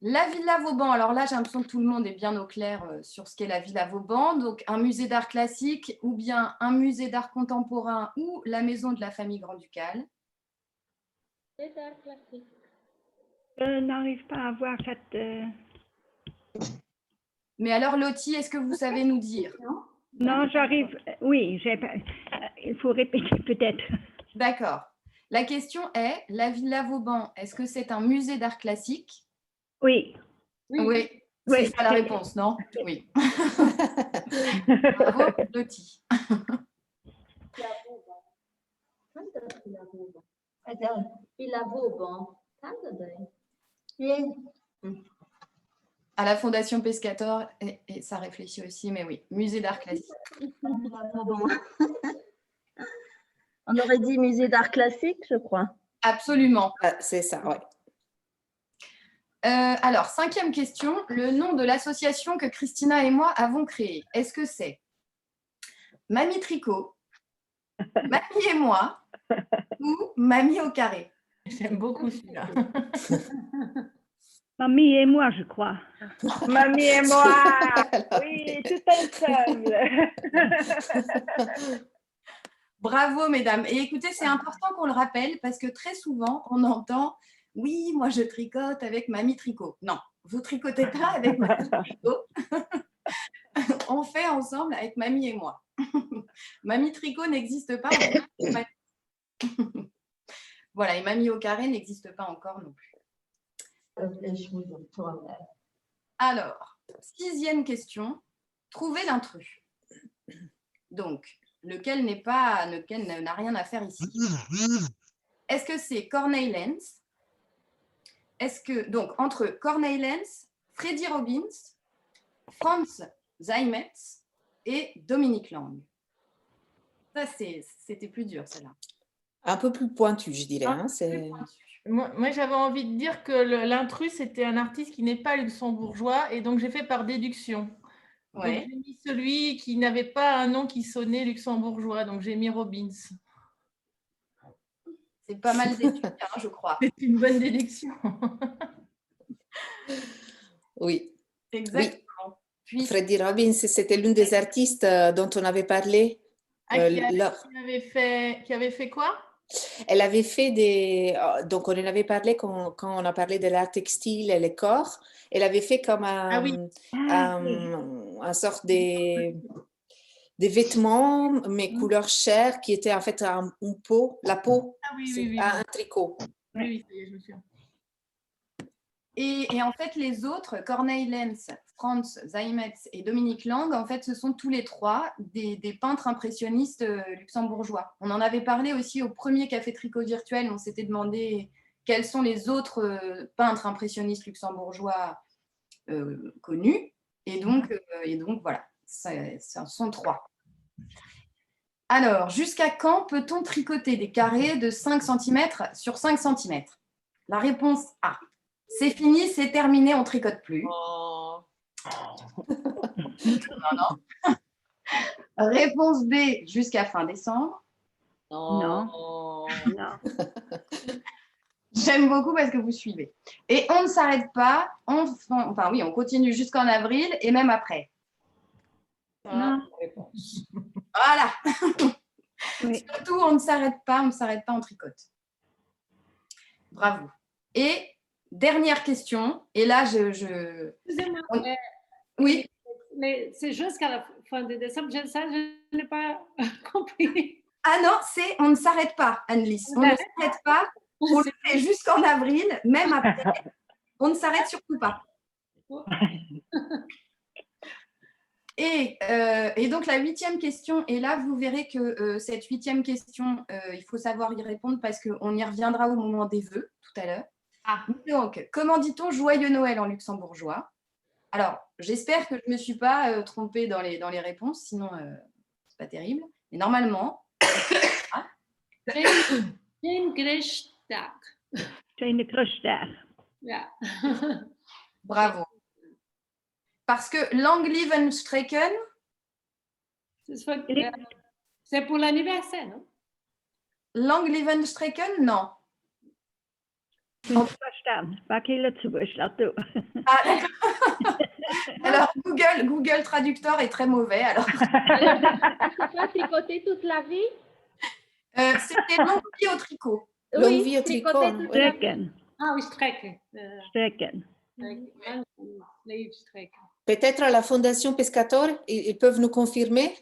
La Villa Vauban, alors là, j'ai l'impression que tout le monde est bien au clair sur ce qu'est la Villa Vauban. Donc, un musée d'art classique ou bien un musée d'art contemporain ou la maison de la famille Grand-Ducale. C'est d'art classique. Je n'arrive pas à voir cette... Mais alors, Lottie, est-ce que vous savez nous dire? Non, j'arrive... Oui, il faut répéter peut-être. D'accord. La question est, la Villa Vauban, est-ce que c'est un musée d'art classique? Oui. Oui. Oui. C'est ça la réponse, non? Oui. Bravo, Lottie. Villa Vauban. À la Fondation Pescator, et ça réfléchit aussi, mais oui, musée d'art classique. On aurait dit musée d'art classique, je crois. Absolument. C'est ça, oui. Alors, 5e question, le nom de l'association que Christina et moi avons créée, est-ce que c'est Mamie Tricot, Mamie et moi ou Mamie au carré? J'aime beaucoup celui-là. Mamie et moi, je crois. Mamie et moi. Oui, tout ensemble. Bravo, mesdames. Et écoutez, c'est important qu'on le rappelle parce que très souvent, on entend « Oui, moi, je tricote avec Mamie Tricot ». Non, vous tricotez pas avec Mamie Tricot. On fait ensemble avec Mamie et moi. Mamie Tricot n'existe pas. Voilà, et Mamie au carré n'existe pas encore non plus. Alors, 6e question, trouver l'intrus. Donc, lequel n'a rien à faire ici. Est-ce que c'est Corneille Lenz? Donc, entre Corneille Lenz, Freddy Robbins, Franz Zeimetz et Dominique Lang. Ça, c'était plus dur, celle-là. Un peu plus pointu, je dirais. Hein, moi, j'avais envie de dire que l'intrus, c'était un artiste qui n'est pas luxembourgeois, et donc j'ai fait par déduction. Ouais. Donc j'ai mis celui qui n'avait pas un nom qui sonnait luxembourgeois, donc j'ai mis Robbins. C'est pas mal déduit, hein, je crois. C'est une bonne déduction. Oui. Exactement. Oui. Puis, Freddy Robbins, c'était l'une des artistes dont on avait parlé. Qui avait fait quoi? Elle avait fait donc on en avait parlé quand on a parlé de l'art textile et les corps. Elle avait fait comme un sorte des vêtements, mais couleur chair, qui était en fait une peau, la peau, un tricot. Oui, ça y est, je me souviens. Et en fait, les autres, Corneille Lenz, Franz Zeimetz et Dominique Lang, en fait, ce sont tous les trois des peintres impressionnistes luxembourgeois. On en avait parlé aussi au premier Café Tricot virtuel. On s'était demandé quels sont les autres peintres impressionnistes luxembourgeois connus. Et donc voilà, ça sont 3. Alors, jusqu'à quand peut-on tricoter des carrés de 5 cm sur 5 cm? La réponse A. C'est fini, c'est terminé, on ne tricote plus. Oh. Non. Réponse B, jusqu'à fin décembre. Non. J'aime beaucoup parce que vous suivez. Et on ne s'arrête pas, on continue jusqu'en avril et même après. Non. Voilà. Oui. Surtout, on ne s'arrête pas, on tricote. Bravo. Et dernière question, et là, Excusez-moi. Oui. Mais c'est jusqu'à la fin de décembre, ça, je n'ai pas compris. Ah non, on ne s'arrête pas, Annelise. On ne s'arrête pas, on le fait jusqu'en avril, même après. On ne s'arrête surtout pas. Et donc, la 8e question, et là, vous verrez que cette 8e question, il faut savoir y répondre parce qu'on y reviendra au moment des vœux, tout à l'heure. Donc, comment dit-on joyeux Noël en luxembourgeois? Alors, j'espère que je ne me suis pas trompée dans les réponses, sinon, c'est pas terrible. Mais normalement... Geen Christdag. Geen Christdag. Ja. Bravo. Parce que Langlivenstreken, c'est pour l'anniversaire, non? Langlivenstreken, non. Goed verstaan. Pak hele zuwisch, laat toe. Ah, d'accord. Alors, Google Traductor est très mauvais. Alors, Tu vas tricoter toute la vie? c'était longue vie au tricot. Longue vie au tricot. tricoter toute la vie. Strekken. Ah oui, strekken. Strekken. Sleeve strekken. Peut-être à la Fondation Pescator, ils peuvent nous confirmer.